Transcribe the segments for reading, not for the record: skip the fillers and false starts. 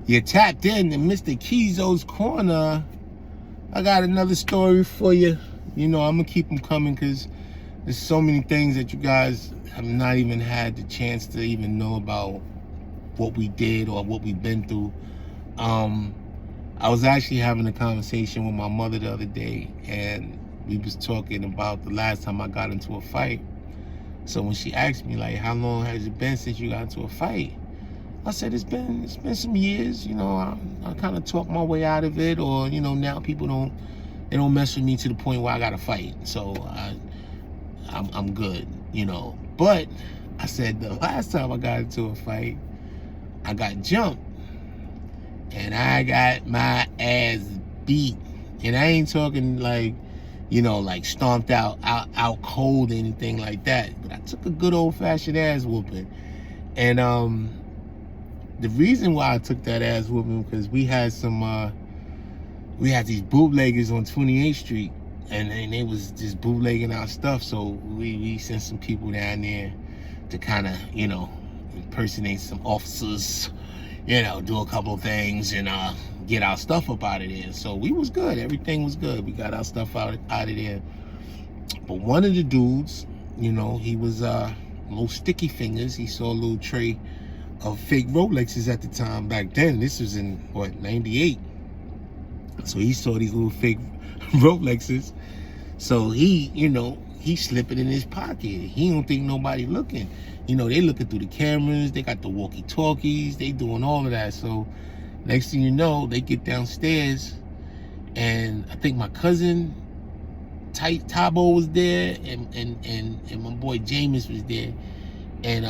You tapped in to Mr. Keeyzo's Corner. I got another story for you. You know, I'm going to keep them coming because there's so many things that you guys have not even had the chance to even know about what we did or what we've been through. I was actually having a conversation with my mother the other day, and we was talking about the last time I got into a fight. So when she asked me, like, how long has it been since you got into a fight? I said, it's been some years. You know, I kind of talked my way out of it, or, you know, now people don't mess with me to the point where I got to fight. So I'm good, you know. But I said the last time I got into a fight, I got jumped. And I got my ass beat. And I ain't talking like, you know, like stomped out cold or anything like that. But I took a good old-fashioned ass whooping. And the reason why I took that ass whooping, because we had these bootleggers on 28th Street, and they was just bootlegging our stuff. So we sent some people down there to kind of, you know, impersonate some officers, you know, do a couple of things and get our stuff up out of there. So we was good. Everything was good. We got our stuff out of there. But one of the dudes, you know, he was little sticky fingers. He saw a little tray of fake Rolexes at the time. Back then, this was in, what, 98. So he saw these little fake Rolexes. So he, you know, he slip it in his pocket. He don't think nobody looking. You know, they looking through the cameras. They got the walkie-talkies. They doing all of that. So next thing you know, they get downstairs, and I think my cousin Tabo was there, and my boy James was there, and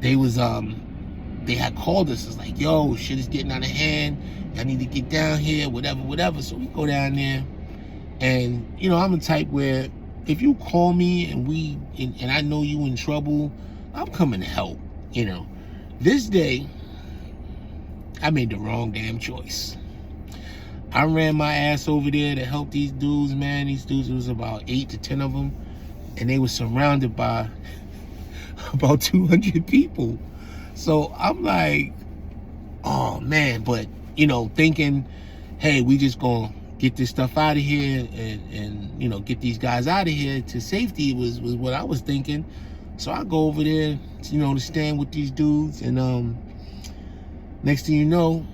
they had called us. It's like, yo, shit is getting out of hand. Y'all need to get down here, whatever. So we go down there, and you know, I'm the type where if you call me and I know you in trouble, I'm coming to help. You know, this day I made the wrong damn choice. I ran my ass over there to help these dudes, man. These dudes, it was about 8 to 10 of them, and they were surrounded by about 200 people. So I'm like, oh man, but you know, thinking, hey, we just gonna get this stuff out of here and you know, get these guys out of here to safety was what I was thinking. So I go over there, you know, to stand with these dudes, and next thing you know,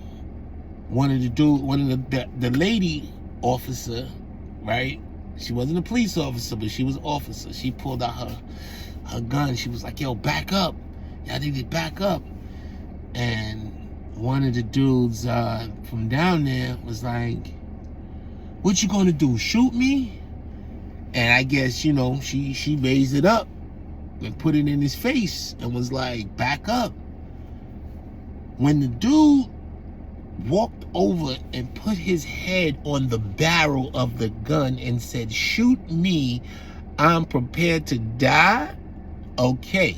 the lady officer, right? She wasn't a police officer, but she was an officer. She pulled out her gun. She was like, yo, back up. Y'all need to back up. And one of the dudes from down there was like, what you gonna do, shoot me? And I guess, you know, she raised it up and put it in his face and was like, back up. When the dude walked over and put his head on the barrel of the gun and said, shoot me, I'm prepared to die. Okay,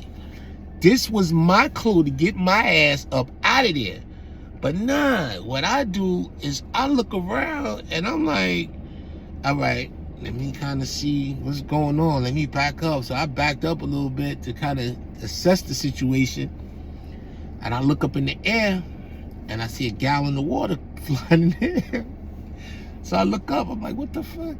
this was my clue to get my ass up out of there. But nah, what I do is I look around and I'm like, all right, let me kind of see what's going on. Let me back up. So I backed up a little bit to kind of assess the situation. And I look up in the air and I see a gallon of water flying in the air. So I look up, I'm like, what the fuck?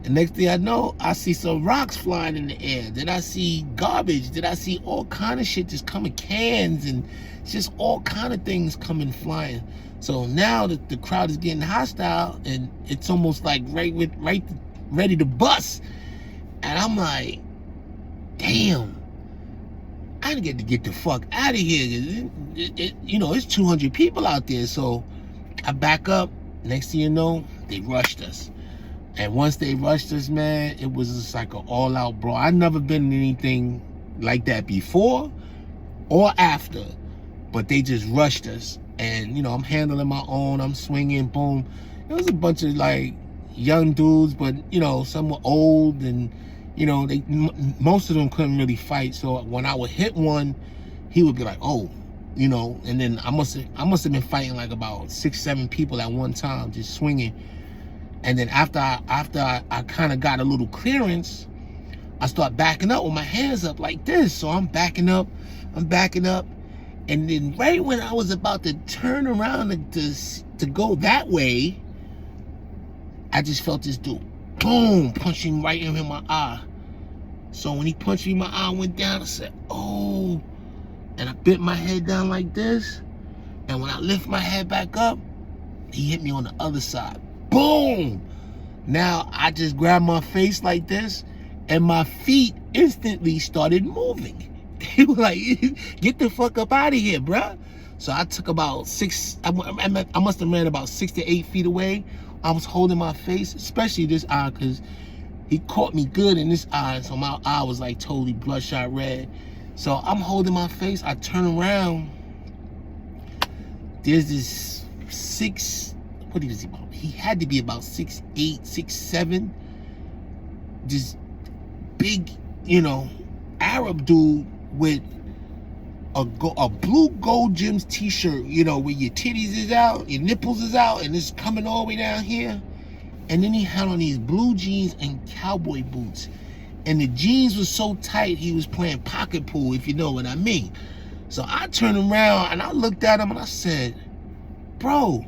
And next thing I know, I see some rocks flying in the air. Then I see garbage. Then I see all kind of shit just coming, cans, and just all kind of things coming flying. So now the crowd is getting hostile, and it's almost like ready to bust. And I'm like, damn, I get to get the fuck out of here. You know, it's 200 people out there. So I back up. Next thing you know, they rushed us. And once they rushed us, man, it was just like an all-out brawl. I've never been in anything like that before or after, but they just rushed us. And, you know, I'm handling my own. I'm swinging, boom. It was a bunch of, like, young dudes, but, you know, some were old, and, you know, most of them couldn't really fight. So when I would hit one, he would be like, oh, you know, and then I must have been fighting like about 6, 7 people at one time, just swinging. And then after I kind of got a little clearance, I start backing up with my hands up like this. So I'm backing up, And then right when I was about to turn around to go that way, I just felt this dude, boom, punching right in my eye. So when he punched me, my eye went down. I said, oh. And I bent my head down like this. And when I lift my head back up, he hit me on the other side. Boom! Now I just grabbed my face like this, and my feet instantly started moving. They were like, get the fuck up out of here, bruh. So I took about I must have ran about 6 to 8 feet away. I was holding my face, especially this eye, because he caught me good in this eye. So my eye was like totally bloodshot red. So I'm holding my face. I turn around. There's this what is he about? He had to be about 6'8", 6'7". This big, Arab dude with a blue Gold Gyms t-shirt, where your titties is out, your nipples is out, and it's coming all the way down here. And then he had on these blue jeans and cowboy boots. And the jeans was so tight, he was playing pocket pool, if you know what I mean. So I turned around and I looked at him and I said, bro,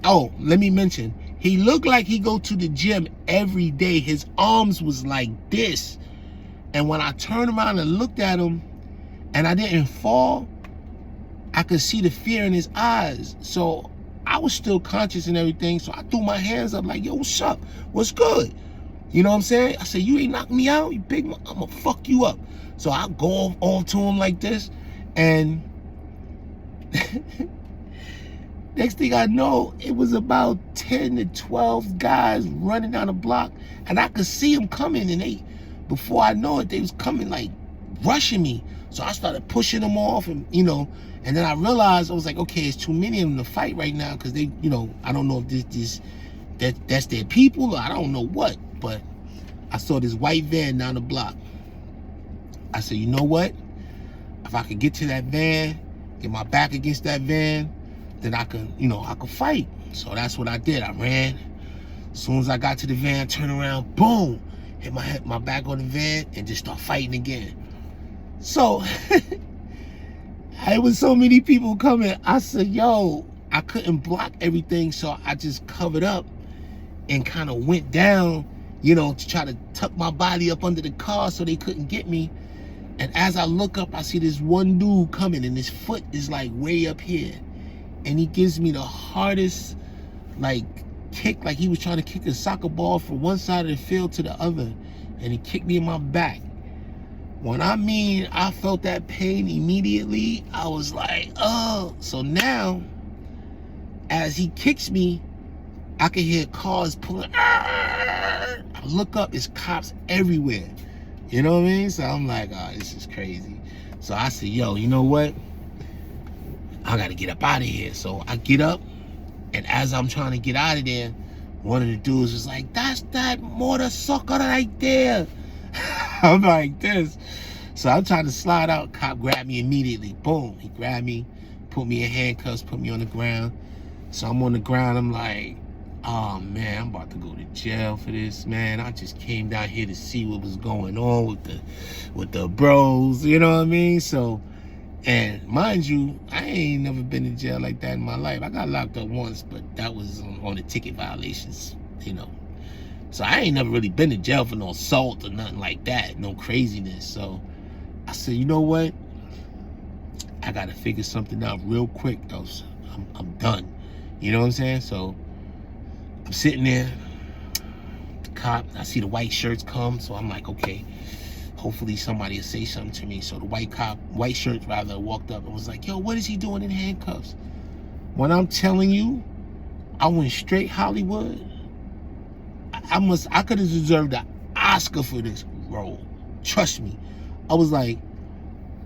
oh, let me mention, he looked like he go to the gym every day. His arms was like this. And when I turned around and looked at him and I didn't fall, I could see the fear in his eyes. So I was still conscious and everything. So I threw my hands up like, yo, what's up? What's good? You know what I'm saying? I said, you ain't knocked me out, you big man. I'm gonna fuck you up. So I go on to him like this. And next thing I know, it was about 10 to 12 guys running down the block. And I could see them coming. And before I know it, they was coming like rushing me. So I started pushing them off and, and then I realized, I was like, okay, it's too many of them to fight right now. Cause they, I don't know if that's their people or I don't know what. But I saw this white van down the block. I said, you know what? If I could get to that van, get my back against that van, then I could, I could fight. So that's what I did. I ran. As soon as I got to the van, turned around, boom, hit my back on the van and just start fighting again. So it was so many people coming. I said, yo, I couldn't block everything. So I just covered up and kind of went down, to try to tuck my body up under the car so they couldn't get me. And as I look up, I see this one dude coming and his foot is like way up here. And he gives me the hardest like kick, like he was trying to kick a soccer ball from one side of the field to the other. And he kicked me in my back. When I felt that pain immediately, I was like, oh. So now, as he kicks me, I can hear cars pulling. I look up, it's cops everywhere. You know what I mean? So I'm like, oh, this is crazy. So I said, yo, you know what? I gotta get up out of here. So I get up, and as I'm trying to get out of there, one of the dudes was like, that's that motorcycle right there. I'm like this. So I'm trying to slide out. Cop grabbed me immediately. Boom. He grabbed me, put me in handcuffs, put me on the ground. So I'm on the ground. I'm like, oh man, I'm about to go to jail for this, man. I just came down here to see what was going on with the bros, you know what I mean? So, and mind you, I ain't never been in jail like that in my life. I got locked up once, but that was on the ticket violations, So I ain't never really been to jail for no assault or nothing like that, no craziness. So I said, you know what? I gotta figure something out real quick, though. So I'm done. You know what I'm saying? So I'm sitting there, the cop, I see the white shirts come, so I'm like, okay, hopefully somebody will say something to me. So the white shirt rather, walked up and was like, yo, what is he doing in handcuffs? When I'm telling you, I went straight Hollywood. I could have deserved an Oscar for this role. Trust me. I was like,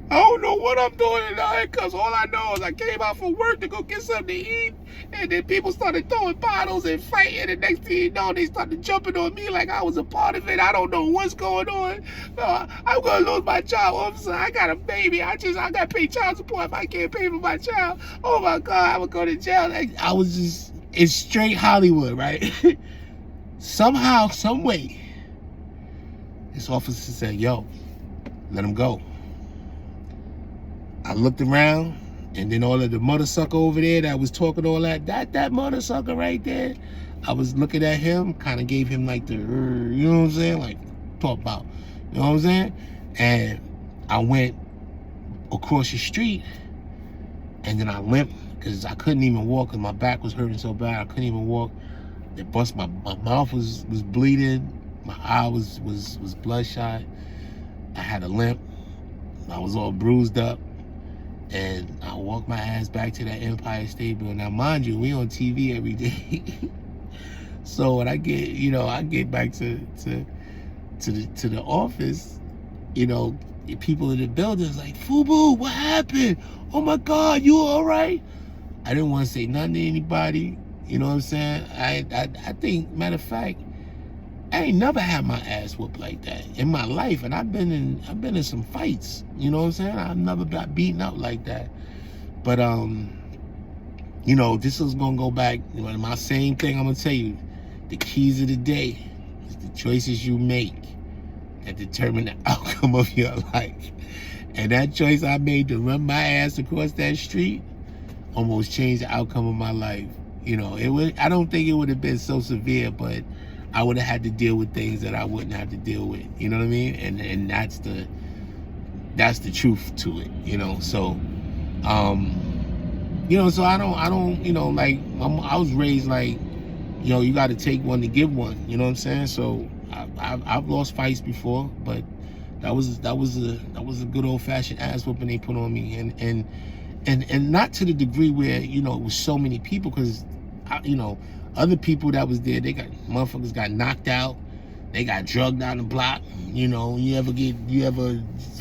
I don't know what I'm doing in the handcuffs. All I know is I came out from work to go get something to eat, and then people started throwing bottles and fighting, and next thing you know, they started jumping on me like I was a part of it. I don't know what's going on. I'm gonna lose my job, officer. I got a baby. I gotta pay child support if I can't pay for my child. Oh my God, I'm gonna go to jail. I was just, it's straight Hollywood, right? Somehow, some way, this officer said, yo, let him go. I looked around, and then all of the mother sucker over there that was talking all that mother sucker right there, I was looking at him, kind of gave him like the, you know what I'm saying? Like, talk about, you know what I'm saying? And I went across the street, and then I limped, because I couldn't even walk, because my back was hurting so bad, I couldn't even walk. They bust my mouth was bleeding, my eye was bloodshot, I had a limp, I was all bruised up, and I walked my ass back to that Empire State Building. Now, mind you, we on TV every day. So when I get, you know, I get back to the office, you know, people in the building is like, FUBU, what happened? Oh my God, you all right? I didn't want to say nothing to anybody. You know what I'm saying? I think, matter of fact, I ain't never had my ass whooped like that in my life, and I've been in some fights. You know what I'm saying? I've never got beaten up like that. But you know, this is gonna go back. You know, my same thing. I'm gonna tell you, the keys of the day is the choices you make that determine the outcome of your life. And that choice I made to run my ass across that street almost changed the outcome of my life. You know, I don't think it would have been so severe, but I would have had to deal with things that I wouldn't have to deal with. You know what I mean? And that's the truth to it. You know, so you know, so I don't, you know, like I was raised like, you know, you got to take one to give one. You know what I'm saying? So I've lost fights before, but that was a good old fashioned ass whooping they put on me, and not to the degree where, you know, it was so many people, because you know, other people that was there, motherfuckers got knocked out, they got drugged down the block. You know, you ever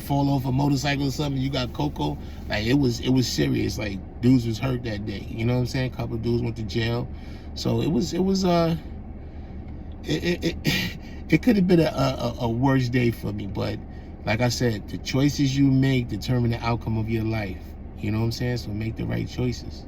fall off a motorcycle or something, you got cocoa. Like, it was serious. Like, dudes was hurt that day. You know what I'm saying? A couple of dudes went to jail. So it could have been a worse day for me, but like I said, the choices you make determine the outcome of your life. You know what I'm saying? So make the right choices.